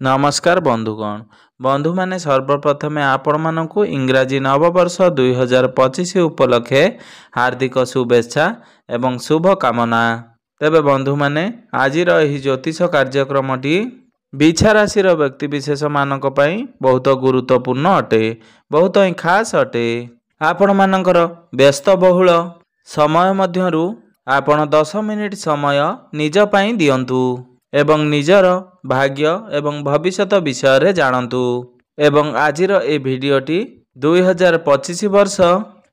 नमस्कार बंधुगण बंधु माने सर्वप्रथमे आपण मानकु इंग्राजी नववर्ष 2025 उपलक्षे हार्दिक शुभेच्छा एवं शुभ कामना। तेबे बंधु माने आजिर एही ज्योतिष कार्यक्रमटी बिछा राशि व्यक्ति विशेष मानक पई बहुत गुरुत्वपूर्ण अटे, बहुत ही खास अटे। आपण मानकर व्यस्त बहुल समय मध्यरु आपण 10 मिनिट समय निज पई दियंतु एवं निजर भाग्य एवं भविष्यत विषय रे जानतु। एवं आजिर ए भिडियोटी 2025 वर्ष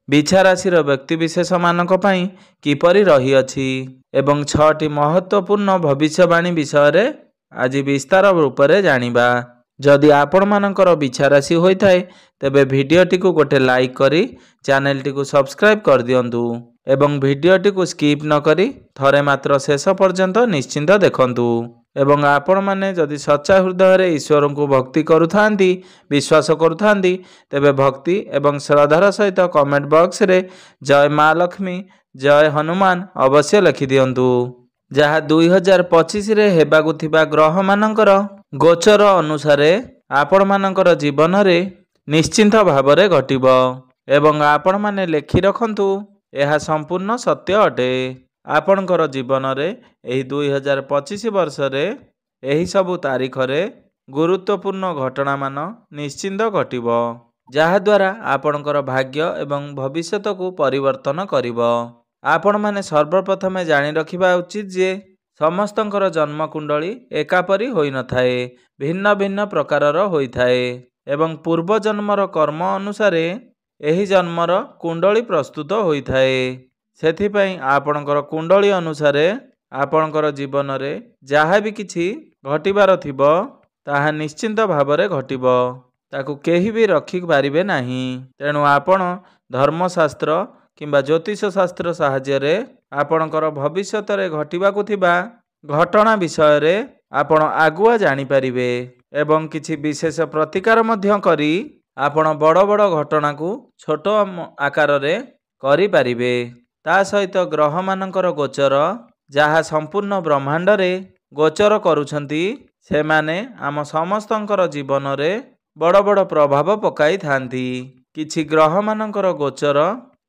बिछा राशि व्यक्ति विशेष मानक पई किपरि रही अछि एवं 6टी महत्वपूर्ण भविष्यवाणी विषय रे आज विस्तार रूप रे जानिबा। जदि आपण मानकर बिछा राशि होई थाए तेबे भिडियोटी को गोटे लाइक करी चैनल टी को सब्सक्राइब कर दियंतु एवं भिडियोटी को स्किप न करी थरे मात्र शेष पर्यंत निश्चिंत देखंतु। एवं आपण माने जदि सच्चा हृदय रे ईश्वर को भक्ति करुथांती विश्वास करुथांती तेबे भक्ति एवं श्रद्धार सहित कमेंट बॉक्स रे जय माँ लक्ष्मी जय हनुमान अवश्य लिखि दियंतु। जहा 2025 रे हेबाकु थिबा ग्रह मानकर गोचर अनुसार आपण मानकर जीवन रे निश्चिंत भाव रे घटिबो एवं आपण माने लेखि रखंतु यह संपूर्ण सत्य अटे। आपणकर जीवन रे एही 2025 वर्ष रे एही सबु तारीख रे गुरुत्वपूर्ण घटना मान निश्चिंत घटिबो जहा द्वारा आपणकर भाग्य एवं भविष्यत को परिवर्तन करिबो। आपण माने सर्वप्रथमे जानि रखिबा उचित जे समस्तंकर जन्म कुंडली एकापरि होई न थाए, भिन्न भिन्न प्रकारर होई थाए एवं पूर्व जन्मर कर्म अनुसार एही जन्मर कुंडली प्रस्तुत होई थाए। सेथिपई आपणकर कुंडली अनुसार आपणकर जीवन रे जहाँ भी किछि घटिबार थिबो ताहा निश्चिंत भाव रे घटिबो, ताकू केही भी रखि पारिबे नाही। तेणु आपण धर्मशास्त्र किंबा ज्योतिष शास्त्र साहाय्य रे आपणकर भविष्यत रे घटिबाकू थिबा घटना विषय रे आपण आगुआ जानि पारिबे एवं किछि विशेष प्रतिकार मध्य करी आपण बड़ बड़ घटना को छोट आकार रे करि पारिबे। ता सहित ग्रह मानकर गोचर जहा संपूर्ण ब्रह्मांड रे गोचर करुछंती से माने आम समस्तंकर जीवन रे बड़ बड़ प्रभाव पकाई थांती। किछि ग्रह मानकर गोचर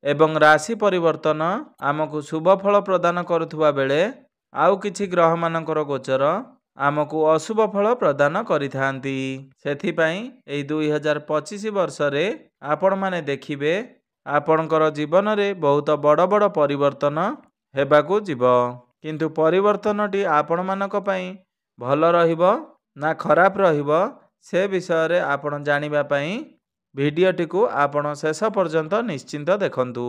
एवं राशि परिवर्तन आमको शुभ फल प्रदान करुथुवा बेले आउ किछि ग्रह मानकर गोचर आमको अशुभ फल प्रदान करिथांती। सेथिपई एई 2025 वर्ष रे आपण माने देखिबे आपणकर जीवन रे बहुत बड़ बड़ परिवर्तन हेबाकू जीवो, किंतु परिवर्तनटी आपण मानक पई भल रहिबो ना खराब रहिबो से विषय रे आपण जानिबा पई भिडियोटी को आपण शेष पर्यंत निश्चिंत देखंतु।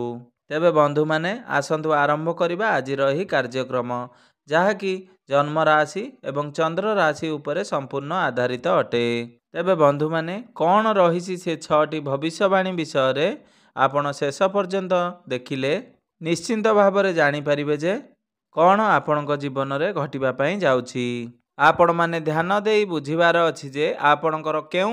तेबे बंधु माने आसंतु आरंभ करिबा आजिर एही कार्यक्रम जहा कि जन्म राशि एवं चंद्र राशि उपरे संपूर्ण आधारित अटे। तेबे बंधु माने कौन रहिछि से 6टी भविष्यवाणी विषय रे आपण शेष पर्यंत देखिले निश्चिंत भाव रे जानि परिबे जे कौन आपणक जीवन रे घटिबा पई जाउछि। आपण माने ध्यान देई बुझिबार अछि जे आपणकर केउ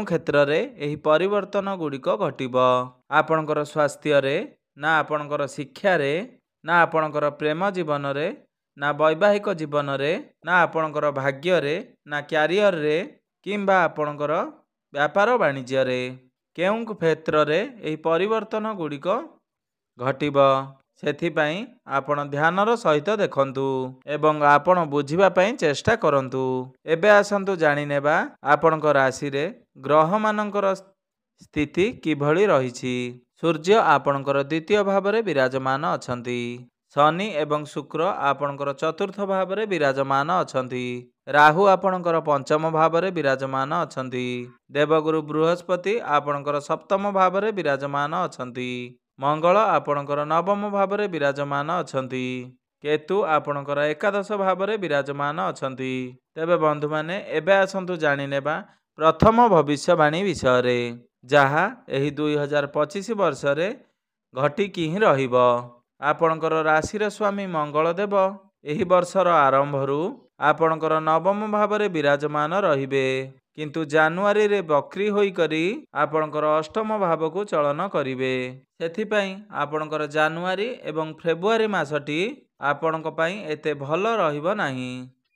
क्षेत्र रे एही परिवर्तन गुड़िक घटिबो। आपणकर स्वास्थ्य रे ना आपणकर शिक्षा रे ना आपणकर प्रेम जीवन रे ना वैवाहिक जीवन रे ना आपणकर भाग्य रे ना क्यारियर रे किंबा आपणकर व्यापार वाणिज्य रे केउ क्षेत्र रे एही परिवर्तन गुड़िक घटिबो। सेथिपई आपण ध्यानर सहित देखंतु एवं आपण बुझिबा पई चेष्टा करंतु। एबे आसंतु जानि नेबा आपणक राशि रे ग्रह मानकर स्थिति किभଳି रहिछि। सूर्य आपणकर द्वितीय भाव रे विराजमान अछंती, शनि एवं शुक्र आपणकर चतुर्थ भाव रे विराजमान अछंती, राहु आपणकर पंचम भाव रे विराजमान अछंती, देवगुरु बृहस्पति आपणकर सप्तम भाव रे विराजमान अछंती, मंगल आपणकर नवम भाव रे विराजमान अछंती, केतु आपणकर एकादश भाव रे विराजमान अछंती। तेबे बंधु माने एबे आसंतु जानि नेबा प्रथम भविष्यवाणी विषय रे जहा एही 2025 वर्ष रे घटी कि ही रहिबो। आपणकर राशिर स्वामी मंगल देव एही वर्षर आरंभरू आपणकर नवम भाव रे विराजमान रहिबे, किंतु जानुआरी रे बक्री होई करी आपणकर अष्टम भाव को चलन करिवे। सेथिपई आपणकर जानुआरी एवं फेब्रुआरी मासटी आपणक पई एते भल रहिबो नाही,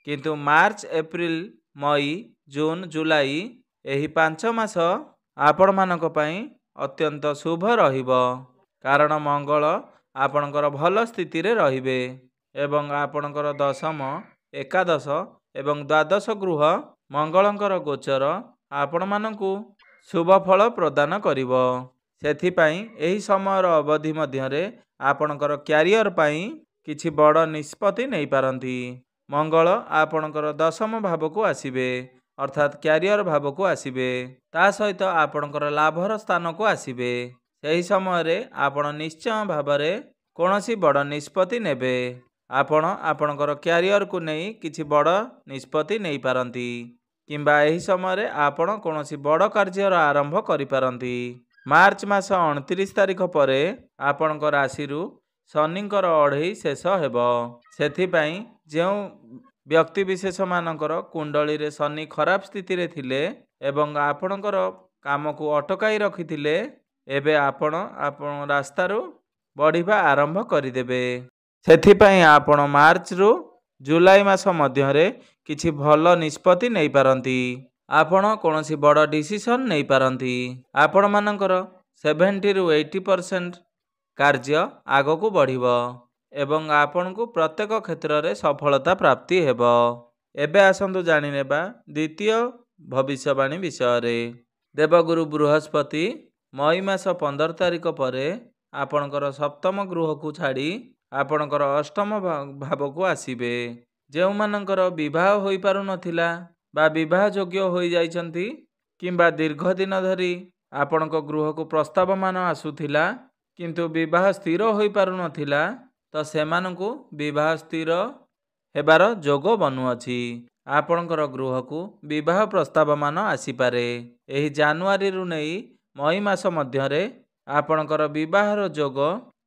किंतु मार्च एप्रिल ମଇ, ଜୁନ୍, ଜୁଲାଇ ଏହି 5 ମାସ ଆପଣମାନଙ୍କ ପାଇଁ ଅତ୍ୟନ୍ତ ଶୁଭ ରହିବ। କାରଣ ମଙ୍ଗଳ ଆପଣଙ୍କର ଭଲ ସ୍ଥିତିରେ ରହିବେ ଏବଂ ଆପଣଙ୍କର ଦଶମ, ଏକାଦଶ ଏବଂ ଦ୍ୱାଦଶ ଗୃହ ମଙ୍ଗଳଙ୍କର ଗୋଚର ଆପଣମାନଙ୍କୁ ଶୁଭ ଫଳ ପ୍ରଦାନ କରିବ। ସେଥିପାଇଁ ଏହି ସମୟର ଅବଧି ମଧ୍ୟରେ ଆପଣଙ୍କର କ୍ୟାରିୟର ପାଇଁ କିଛି ବଡ଼ ନିଷ୍ପତ୍ତି ନେଇପାରନ୍ତି। ମଙ୍ଗଳ ଆପଣଙ୍କର ଦଶମ ଭାବକୁ ଆସିବେ, ଅର୍ଥାତ୍ କ୍ୟାରିୟର ଭାବକୁ ଆସିବେ। ତା ସହିତ ଆପଣଙ୍କର ଲାଭର ସ୍ଥାନକୁ ଆସିବେ। ସେହି ସମୟରେ ଆପଣ ନିଶ୍ଚୟ ଭାବରେ କୌଣସି ବଡ଼ ନିଷ୍ପତ୍ତି ନେବେ। ଆପଣ ଆପଣଙ୍କର କ୍ୟାରିୟରକୁ ନେଇ କିଛି ବଡ଼ ନିଷ୍ପତ୍ତି ନେଇପାରନ୍ତି କିମ୍ବା ଏହି ସମୟରେ ଆପଣ କୌଣସି ବଡ଼ କାର୍ଯ୍ୟର ଆରମ୍ଭ କରିପାରନ୍ତି। ମାର୍ଚ୍ଚ ମାସ 29 ତାରିଖ ପରେ ଆପଣଙ୍କ ରାଶିରୁ ଶନିଙ୍କର ଅଢ଼େଇ ଶେଷ ହେବ। ସେଥିପାଇଁ ଯେଉଁ ବ୍ୟକ୍ତିବିଶେଷମାନଙ୍କର କୁଣ୍ଡଳୀରେ ଶନି ଖରାପ ସ୍ଥିତିରେ ଥିଲେ ଏବଂ ଆପଣଙ୍କର କାମକୁ ଅଟକାଇ ରଖିଥିଲେ, ଏବେ ଆପଣ ରାସ୍ତାରୁ ବଢ଼ିବା ଆରମ୍ଭ କରିଦେବେ। ସେଥିପାଇଁ ଆପଣ ମାର୍ଚ୍ଚରୁ ଜୁଲାଇ ମାସ ମଧ୍ୟରେ କିଛି ଭଲ ନିଷ୍ପତ୍ତି ନେଇପାରନ୍ତି। ଆପଣ କୌଣସି ବଡ଼ ଡିସିସନ୍ ନେଇପାରନ୍ତି। ଆପଣମାନଙ୍କର 70ରୁ 80% କାର୍ଯ୍ୟ ଆଗକୁ ବଢ଼ିବ ଏବଂ ଆପଣଙ୍କୁ ପ୍ରତ୍ୟେକ କ୍ଷେତ୍ରରେ ସଫଳତା ପ୍ରାପ୍ତି ହେବ। ଏବେ ଆସନ୍ତୁ ଜାଣିନେବା ଦ୍ୱିତୀୟ ଭବିଷ୍ୟବାଣୀ ବିଷୟରେ। ଦେବଗୁରୁ ବୃହସ୍ପତି ମଇ ମାସ 15 ତାରିଖ ପରେ ଆପଣଙ୍କର ସପ୍ତମ ଗୃହକୁ ଛାଡ଼ି ଆପଣଙ୍କର ଅଷ୍ଟମ ଭାବକୁ ଆସିବେ। ଯେଉଁମାନଙ୍କର ବିବାହ ହୋଇପାରୁନଥିଲା ବା ବିବାହ ଯୋଗ୍ୟ ହୋଇଯାଇଛନ୍ତି କିମ୍ବା ଦୀର୍ଘ ଦିନ ଧରି ଆପଣଙ୍କ ଗୃହକୁ ପ୍ରସ୍ତାବମାନ ଆସୁଥିଲା କିନ୍ତୁ ବିବାହ ସ୍ଥିର ହୋଇପାରୁନଥିଲା, ତ ସେମାନଙ୍କୁ ବିବାହ ସ୍ଥିର ହେବାର ଯୋଗ ବନୁଅଛି। ଆପଣଙ୍କର ଗୃହକୁ ବିବାହ ପ୍ରସ୍ତାବମାନ ଆସିପାରେ। ଏହି ଜାନୁଆରୀରୁ ନେଇ ମଇ ମାସ ମଧ୍ୟରେ ଆପଣଙ୍କର ବିବାହର ଯୋଗ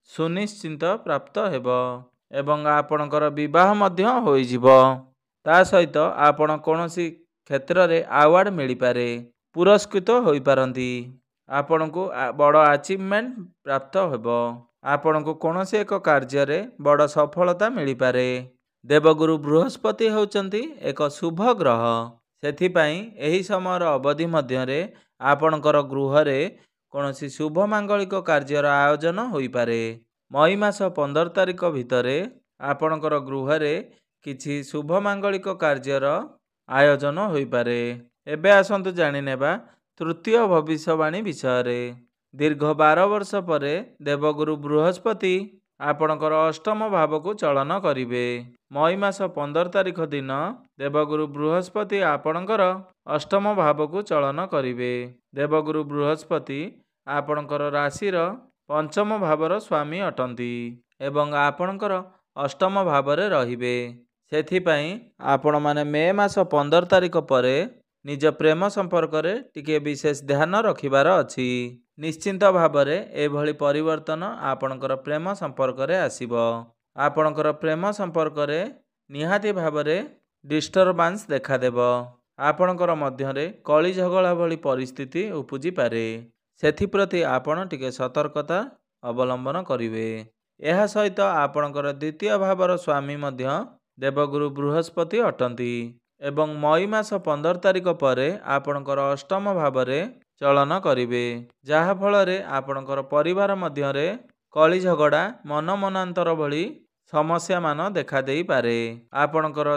ସୁନିଶ୍ଚିତ ପ୍ରାପ୍ତ ହେବ ଏବଂ ଆପଣଙ୍କର ବିବାହ ମଧ୍ୟ ହୋଇଯିବ। ତା ସହିତ ଆପଣ କୌଣସି କ୍ଷେତ୍ରରେ ଆୱାର୍ଡ଼ ମିଳିପାରେ, ପୁରସ୍କୃତ ହୋଇପାରନ୍ତି। ଆପଣଙ୍କୁ ବଡ଼ ଆଚିଭମେଣ୍ଟ ପ୍ରାପ୍ତ ହେବ। ଆପଣଙ୍କୁ କୌଣସି ଏକ କାର୍ଯ୍ୟରେ ବଡ଼ ସଫଳତା ମିଳିପାରେ। ଦେବଗୁରୁ ବୃହସ୍ପତି ହେଉଛନ୍ତି ଏକ ଶୁଭ ଗ୍ରହ। ସେଥିପାଇଁ ଏହି ସମୟର ଅବଧି ମଧ୍ୟରେ ଆପଣଙ୍କର ଗୃହରେ କୌଣସି ଶୁଭ ମାଙ୍ଗଳିକ କାର୍ଯ୍ୟର ଆୟୋଜନ ହୋଇପାରେ। ମଇ ମାସ 15 ତାରିଖ ଭିତରେ ଆପଣଙ୍କର ଗୃହରେ କିଛି ଶୁଭ ମାଙ୍ଗଳିକ କାର୍ଯ୍ୟର ଆୟୋଜନ ହୋଇପାରେ। ଏବେ ଆସନ୍ତୁ ଜାଣିନେବା ତୃତୀୟ ଭବିଷ୍ୟବାଣୀ ବିଷୟରେ। ଦୀର୍ଘ 12 ବର୍ଷ ପରେ ଦେବଗୁରୁ ବୃହସ୍ପତି ଆପଣଙ୍କର ଅଷ୍ଟମ ଭାବକୁ ଚଳନ କରିବେ। ମଇ ମାସ 15 ତାରିଖ ଦିନ ଦେବଗୁରୁ ବୃହସ୍ପତି ଆପଣଙ୍କର ଅଷ୍ଟମ ଭାବକୁ ଚଳନ କରିବେ। ଦେବଗୁରୁ ବୃହସ୍ପତି ଆପଣଙ୍କର ରାଶିର ପଞ୍ଚମ ଭାବର ସ୍ୱାମୀ ଅଟନ୍ତି ଏବଂ ଆପଣଙ୍କର ଅଷ୍ଟମ ଭାବରେ ରହିବେ। ସେଥିପାଇଁ ଆପଣମାନେ ମେ ମାସ 15 ତାରିଖ ପରେ ନିଜ ପ୍ରେମ ସମ୍ପର୍କରେ ଟିକିଏ ବିଶେଷ ଧ୍ୟାନ ରଖିବାର ଅଛି। ନିଶ୍ଚିନ୍ତ ଭାବରେ ଏଭଳି ପରିବର୍ତ୍ତନ ଆପଣଙ୍କର ପ୍ରେମ ସମ୍ପର୍କରେ ଆସିବ। ଆପଣଙ୍କର ପ୍ରେମ ସମ୍ପର୍କରେ ନିହାତି ଭାବରେ ଡିଷ୍ଟରବାନ୍ସ ଦେଖାଦେବ। ଆପଣଙ୍କର ମଧ୍ୟରେ କଳି ଝଗଡ଼ା ଭଳି ପରିସ୍ଥିତି ଉପୁଜିପାରେ। ସେଥିପ୍ରତି ଆପଣ ଟିକେ ସତର୍କତା ଅବଲମ୍ବନ କରିବେ। ଏହା ସହିତ ଆପଣଙ୍କର ଦ୍ୱିତୀୟ ଭାବର ସ୍ୱାମୀ ମଧ୍ୟ ଦେବଗୁରୁ ବୃହସ୍ପତି ଅଟନ୍ତି ଏବଂ ମଇ ମାସ 15 ତାରିଖ ପରେ ଆପଣଙ୍କର ଅଷ୍ଟମ ଭାବରେ ଚଳନ କରିବେ, ଯାହାଫଳରେ ଆପଣଙ୍କର ପରିବାର ମଧ୍ୟରେ କଳି ଝଗଡ଼ା, ମନମନାନ୍ତର ଭଳି ସମସ୍ୟାମାନ ଦେଖାଦେଇପାରେ। ଆପଣଙ୍କର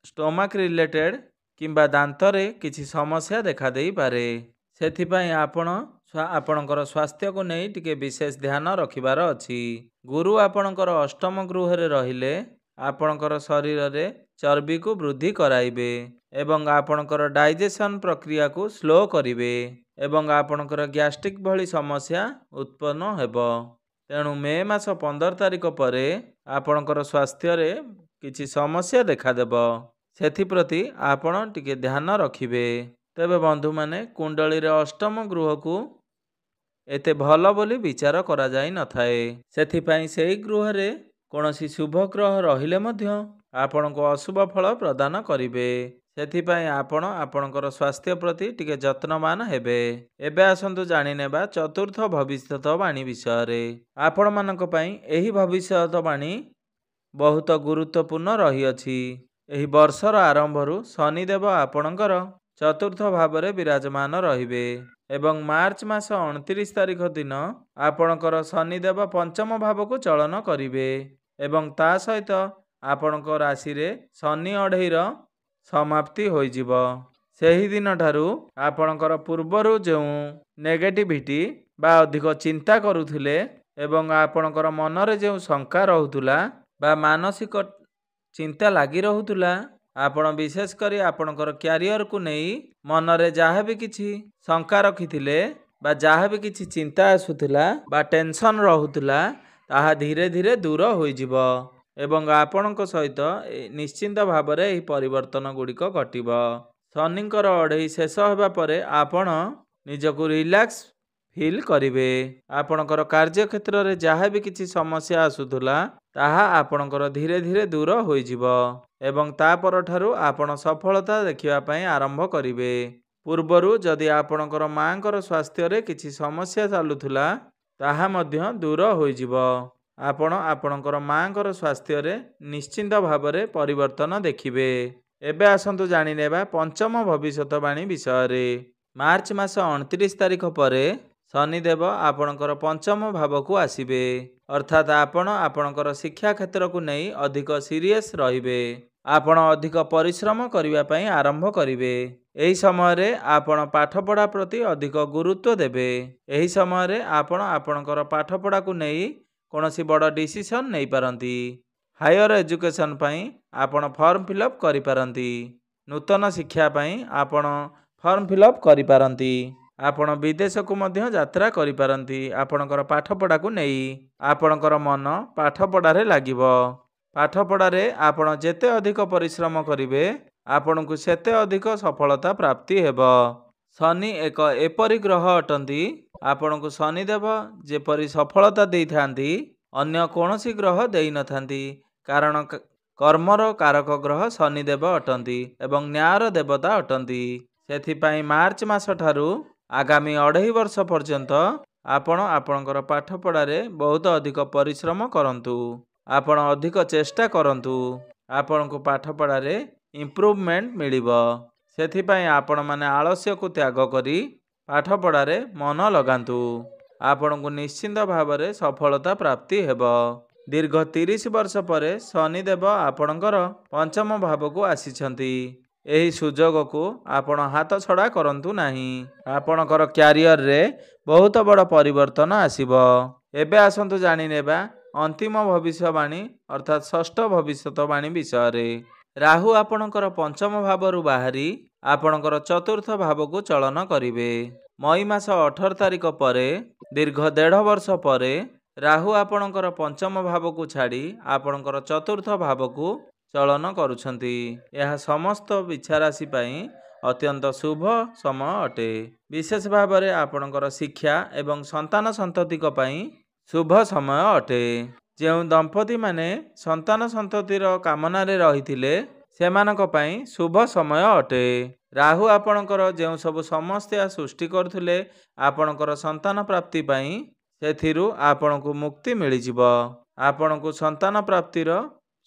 ଷ୍ଟୋମାକ୍ ରିଲେଟେଡ୍ କିମ୍ବା ଦାନ୍ତରେ କିଛି ସମସ୍ୟା ଦେଖାଦେଇପାରେ। ସେଥିପାଇଁ ଆପଣ ଆପଣଙ୍କର ସ୍ୱାସ୍ଥ୍ୟକୁ ନେଇ ଟିକେ ବିଶେଷ ଧ୍ୟାନ ରଖିବାର ଅଛି। ଗୁରୁ ଆପଣଙ୍କର ଅଷ୍ଟମ ଗୃହରେ ରହିଲେ ଆପଣଙ୍କର ଶରୀରରେ ଚର୍ବିକୁ ବୃଦ୍ଧି କରାଇବେ ଏବଂ ଆପଣଙ୍କର ଡାଇଜେସନ୍ ପ୍ରକ୍ରିୟାକୁ ସ୍ଲୋ କରିବେ ଏବଂ ଆପଣଙ୍କର ଗ୍ୟାଷ୍ଟ୍ରିକ୍ ଭଳି ସମସ୍ୟା ଉତ୍ପନ୍ନ ହେବ। ତେଣୁ ମେ ମାସ 15 ତାରିଖ ପରେ ଆପଣଙ୍କର ସ୍ୱାସ୍ଥ୍ୟରେ କିଛି ସମସ୍ୟା ଦେଖାଦେବ। ସେଥିପ୍ରତି ଆପଣ ଟିକେ ଧ୍ୟାନ ରଖିବେ। ତେବେ ବନ୍ଧୁମାନେ, କୁଣ୍ଡଳୀରେ ଅଷ୍ଟମ ଗୃହକୁ ଏତେ ଭଲ ବୋଲି ବିଚାର କରାଯାଇନଥାଏ। ସେଥିପାଇଁ ସେହି ଗୃହରେ କୌଣସି ଶୁଭ ଗ୍ରହ ରହିଲେ ମଧ୍ୟ ଆପଣଙ୍କୁ ଅଶୁଭ ଫଳ ପ୍ରଦାନ କରିବେ। ସେଥିପାଇଁ ଆପଣ ଆପଣଙ୍କର ସ୍ୱାସ୍ଥ୍ୟ ପ୍ରତି ଟିକେ ଯତ୍ନବାନ ହେବେ। ଏବେ ଆସନ୍ତୁ ଜାଣିନେବା ଚତୁର୍ଥ ଭବିଷ୍ୟତବାଣୀ ବିଷୟରେ। ଆପଣମାନଙ୍କ ପାଇଁ ଏହି ଭବିଷ୍ୟତବାଣୀ ବହୁତ ଗୁରୁତ୍ୱପୂର୍ଣ୍ଣ ରହିଅଛି। ଏହି ବର୍ଷର ଆରମ୍ଭରୁ ଶନିଦେବ ଆପଣଙ୍କର ଚତୁର୍ଥ ଭାବରେ ବିରାଜମାନ ରହିବେ ଏବଂ ମାର୍ଚ୍ଚ ମାସ 29 ତାରିଖ ଦିନ ଆପଣଙ୍କର ଶନିଦେବ ପଞ୍ଚମ ଭାବକୁ ଚଳନ କରିବେ ଏବଂ ତା ସହିତ ଆପଣଙ୍କ ରାଶିରେ ଶନି ଅଢ଼େଇର ସମାପ୍ତି ହୋଇଯିବ। ସେହି ଦିନଠାରୁ ଆପଣଙ୍କର ପୂର୍ବରୁ ଯେଉଁ ନେଗେଟିଭିଟି ବା ଅଧିକ ଚିନ୍ତା କରୁଥିଲେ ଏବଂ ଆପଣଙ୍କର ମନରେ ଯେଉଁ ଶଙ୍କା ରହୁଥିଲା ବା ମାନସିକ ଚିନ୍ତା ଲାଗି ରହୁଥିଲା, ଆପଣ ବିଶେଷ କରି ଆପଣଙ୍କର କ୍ୟାରିୟରକୁ ନେଇ ମନରେ ଯାହା ବି କିଛି ଶଙ୍କା ରଖିଥିଲେ ବା ଯାହା ବି କିଛି ଚିନ୍ତା ଆସୁଥିଲା ବା ଟେନସନ୍ ରହୁଥିଲା, ତାହା ଧୀରେ ଧୀରେ ଦୂର ହୋଇଯିବ ଏବଂ ଆପଣଙ୍କ ସହିତ ନିଶ୍ଚିନ୍ତ ଭାବରେ ଏହି ପରିବର୍ତ୍ତନ ଗୁଡ଼ିକ ଘଟିବ। ଶନିଙ୍କର ଅଢ଼େଇ ଶେଷ ହେବା ପରେ ଆପଣ ନିଜକୁ ରିଲାକ୍ସ ଫିଲ୍ କରିବେ। ଆପଣଙ୍କର କାର୍ଯ୍ୟକ୍ଷେତ୍ରରେ ଯାହା ବି କିଛି ସମସ୍ୟା ଆସୁଥିଲା ତାହା ଆପଣଙ୍କର ଧୀରେ ଧୀରେ ଦୂର ହୋଇଯିବ ଏବଂ ତା ପରଠାରୁ ଆପଣ ସଫଳତା ଦେଖିବା ପାଇଁ ଆରମ୍ଭ କରିବେ। ପୂର୍ବରୁ ଯଦି ଆପଣଙ୍କର ମାଙ୍କର ସ୍ୱାସ୍ଥ୍ୟରେ କିଛି ସମସ୍ୟା ଚାଲୁଥିଲା ତାହା ମଧ୍ୟ ଦୂର ହୋଇଯିବ। ଆପଣ ଆପଣଙ୍କର ମାଙ୍କର ସ୍ୱାସ୍ଥ୍ୟରେ ନିଶ୍ଚିନ୍ତ ଭାବରେ ପରିବର୍ତ୍ତନ ଦେଖିବେ। ଏବେ ଆସନ୍ତୁ ଜାଣିନେବା ପଞ୍ଚମ ଭବିଷ୍ୟତବାଣୀ ବିଷୟରେ। ମାର୍ଚ୍ଚ ମାସ 29 ତାରିଖ ପରେ ଶନିଦେବ ଆପଣଙ୍କର ପଞ୍ଚମ ଭାବକୁ ଆସିବେ, ଅର୍ଥାତ୍ ଆପଣ ଆପଣଙ୍କର ଶିକ୍ଷା କ୍ଷେତ୍ରକୁ ନେଇ ଅଧିକ ସିରିୟସ୍ ରହିବେ। ଆପଣ ଅଧିକ ପରିଶ୍ରମ କରିବା ପାଇଁ ଆରମ୍ଭ କରିବେ। ଏହି ସମୟରେ ଆପଣ ପାଠପଢ଼ା ପ୍ରତି ଅଧିକ ଗୁରୁତ୍ୱ ଦେବେ। ଏହି ସମୟରେ ଆପଣ ଆପଣଙ୍କର ପାଠପଢ଼ାକୁ ନେଇ କୌଣସି ବଡ଼ ଡିସିସନ୍ ନେଇପାରନ୍ତି। ହାୟର ଏଜୁକେସନ୍ ପାଇଁ ଆପଣ ଫର୍ମ ଫିଲ୍ଅପ୍ କରିପାରନ୍ତି। ନୂତନ ଶିକ୍ଷା ପାଇଁ ଆପଣ ଫର୍ମ ଫିଲ୍ଅପ୍ କରିପାରନ୍ତି। ଆପଣ ବିଦେଶକୁ ମଧ୍ୟ ଯାତ୍ରା କରିପାରନ୍ତି। ଆପଣଙ୍କର ପାଠପଢ଼ାକୁ ନେଇ ଆପଣଙ୍କର ମନ ପାଠପଢ଼ାରେ ଲାଗିବ। ପାଠପଢ଼ାରେ ଆପଣ ଯେତେ ଅଧିକ ପରିଶ୍ରମ କରିବେ ଆପଣଙ୍କୁ ସେତେ ଅଧିକ ସଫଳତା ପ୍ରାପ୍ତି ହେବ। ଶନି ଏକ ଏପରି ଗ୍ରହ ଅଟନ୍ତି, ଆପଣଙ୍କୁ ଶନିଦେବ ଯେପରି ସଫଳତା ଦେଇଥାନ୍ତି ଅନ୍ୟ କୌଣସି ଗ୍ରହ ଦେଇନଥାନ୍ତି, କାରଣ କର୍ମର କାରକ ଗ୍ରହ ଶନିଦେବ ଅଟନ୍ତି ଏବଂ ନ୍ୟାୟର ଦେବତା ଅଟନ୍ତି। ସେଥିପାଇଁ ମାର୍ଚ୍ଚ ମାସ ଠାରୁ ଆଗାମୀ 2.5 ବର୍ଷ ପର୍ଯ୍ୟନ୍ତ ଆପଣ ଆପଣଙ୍କର ପାଠପଢ଼ାରେ ବହୁତ ଅଧିକ ପରିଶ୍ରମ କରନ୍ତୁ। ଆପଣ ଅଧିକ ଚେଷ୍ଟା କରନ୍ତୁ। ଆପଣଙ୍କୁ ପାଠପଢ଼ାରେ ଇମ୍ପ୍ରୁଭମେଣ୍ଟ ମିଳିବ। ସେଥିପାଇଁ ଆପଣମାନେ ଆଳସ୍ୟକୁ ତ୍ୟାଗ କରି ପାଠପଢ଼ାରେ ମନ ଲଗାନ୍ତୁ। ଆପଣଙ୍କୁ ନିଶ୍ଚିନ୍ତ ଭାବରେ ସଫଳତା ପ୍ରାପ୍ତି ହେବ। ଦୀର୍ଘ 30 ବର୍ଷ ପରେ ଶନିଦେବ ଆପଣଙ୍କର ପଞ୍ଚମ ଭାବକୁ ଆସିଛନ୍ତି। ଏହି ସୁଯୋଗକୁ ଆପଣ ହାତଛଡ଼ା କରନ୍ତୁ ନାହିଁ। ଆପଣଙ୍କର କ୍ୟାରିୟରରେ ବହୁତ ବଡ଼ ପରିବର୍ତ୍ତନ ଆସିବ। ଏବେ ଆସନ୍ତୁ ଜାଣିନେବା ଅନ୍ତିମ ଭବିଷ୍ୟବାଣୀ ଅର୍ଥାତ୍ ଷଷ୍ଠ ଭବିଷ୍ୟତବାଣୀ ବିଷୟରେ। ରାହୁ ଆପଣଙ୍କର ପଞ୍ଚମ ଭାବରୁ ବାହାରି ଆପଣଙ୍କର ଚତୁର୍ଥ ଭାବକୁ ଚଳନ କରିବେ। ମଇ ମାସ 18 ତାରିଖ ପରେ ଦୀର୍ଘ 1.5 ବର୍ଷ ପରେ ରାହୁ ଆପଣଙ୍କର ପଞ୍ଚମ ଭାବକୁ ଛାଡ଼ି ଆପଣଙ୍କର ଚତୁର୍ଥ ଭାବକୁ ଚଳନ କରୁଛନ୍ତି। ଏହା ସମସ୍ତ ବିଛାରାଶି ପାଇଁ ଅତ୍ୟନ୍ତ ଶୁଭ ସମୟ ଅଟେ। ବିଶେଷ ଭାବରେ ଆପଣଙ୍କର ଶିକ୍ଷା ଏବଂ ସନ୍ତାନ ସନ୍ତତିଙ୍କ ପାଇଁ ଶୁଭ ସମୟ ଅଟେ। ଯେଉଁ ଦମ୍ପତିମାନେ ସନ୍ତାନ ସନ୍ତତିର କାମନାରେ ରହିଥିଲେ ସେମାନଙ୍କ ପାଇଁ ଶୁଭ ସମୟ ଅଟେ। ରାହୁ ଆପଣଙ୍କର ଯେଉଁ ସବୁ ସମସ୍ୟା ସୃଷ୍ଟି କରୁଥିଲେ ଆପଣଙ୍କର ସନ୍ତାନ ପ୍ରାପ୍ତି ପାଇଁ, ସେଥିରୁ ଆପଣଙ୍କୁ ମୁକ୍ତି ମିଳିଯିବ। ଆପଣଙ୍କୁ ସନ୍ତାନ ପ୍ରାପ୍ତିର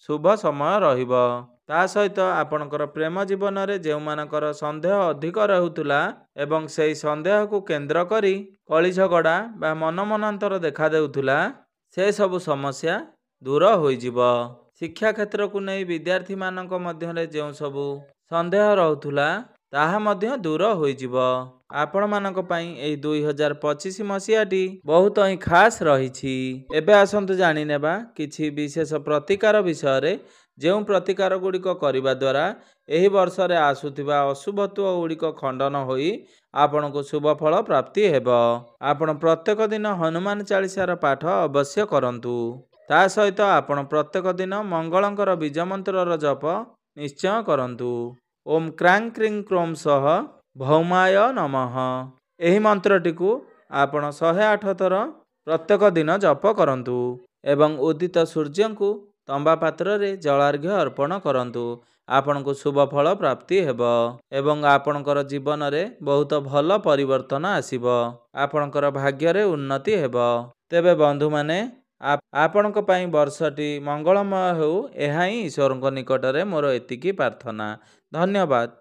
ଶୁଭ ସମୟ ରହିବ। ତା ସହିତ ଆପଣଙ୍କର ପ୍ରେମ ଜୀବନରେ ଯେଉଁମାନଙ୍କର ସନ୍ଦେହ ଅଧିକ ରହୁଥିଲା ଏବଂ ସେହି ସନ୍ଦେହକୁ କେନ୍ଦ୍ର କରି କଳି ଝଗଡ଼ା ବା ମନମନାନ୍ତର ଦେଖାଦେଉଥିଲା, ସେସବୁ ସମସ୍ୟା ଦୂର ହୋଇଯିବ। ଶିକ୍ଷା କ୍ଷେତ୍ରକୁ ନେଇ ବିଦ୍ୟାର୍ଥୀମାନଙ୍କ ମଧ୍ୟରେ ଯେଉଁ ସବୁ ସନ୍ଦେହ ରହୁଥିଲା ତାହା ମଧ୍ୟ ଦୂର ହୋଇଯିବ। ଆପଣମାନଙ୍କ ପାଇଁ ଏହି 2025 ମସିହାଟି ବହୁତ ହିଁ ଖାସ୍ ରହିଛି। ଏବେ ଆସନ୍ତୁ ଜାଣିନେବା କିଛି ବିଶେଷ ପ୍ରତିକାର ବିଷୟରେ, ଯେଉଁ ପ୍ରତିକାର ଗୁଡ଼ିକ କରିବା ଦ୍ୱାରା ଏହି ବର୍ଷରେ ଆସୁଥିବା ଅଶୁଭତ୍ୱ ଗୁଡ଼ିକ ଖଣ୍ଡନ ହୋଇ ଆପଣଙ୍କୁ ଶୁଭଫଳ ପ୍ରାପ୍ତି ହେବ। ଆପଣ ପ୍ରତ୍ୟେକ ଦିନ ହନୁମାନ ଚାଳିଶାର ପାଠ ଅବଶ୍ୟ କରନ୍ତୁ। ତା ସହିତ ଆପଣ ପ୍ରତ୍ୟେକ ଦିନ ମଙ୍ଗଳଙ୍କର ବୀଜ ମନ୍ତ୍ରର ଜପ ନିଶ୍ଚୟ କରନ୍ତୁ। ଓମ୍ କ୍ରାଂ କ୍ରିଂ କ୍ରୋମ୍ ସହ ଭୌମାୟ ନମଃ। ଏହି ମନ୍ତ୍ରଟିକୁ ଆପଣ 108 ଥର ପ୍ରତ୍ୟେକ ଦିନ ଜପ କରନ୍ତୁ ଏବଂ ଉଦିତ ସୂର୍ଯ୍ୟଙ୍କୁ ତମ୍ବା ପାତ୍ରରେ ଜଳାର୍ଘ୍ୟ ଅର୍ପଣ କରନ୍ତୁ। ଆପଣଙ୍କୁ ଶୁଭ ଫଳ ପ୍ରାପ୍ତି ହେବ ଏବଂ ଆପଣଙ୍କର ଜୀବନରେ ବହୁତ ଭଲ ପରିବର୍ତ୍ତନ ଆସିବ। ଆପଣଙ୍କର ଭାଗ୍ୟରେ ଉନ୍ନତି ହେବ। ତେବେ ବନ୍ଧୁମାନେ, ଆପଣଙ୍କ ପାଇଁ ବର୍ଷଟି ମଙ୍ଗଳମୟ ହେଉ, ଏହା ହିଁ ଈଶ୍ୱରଙ୍କ ନିକଟରେ ମୋର ଏତିକି ପ୍ରାର୍ଥନା। ଧନ୍ୟବାଦ।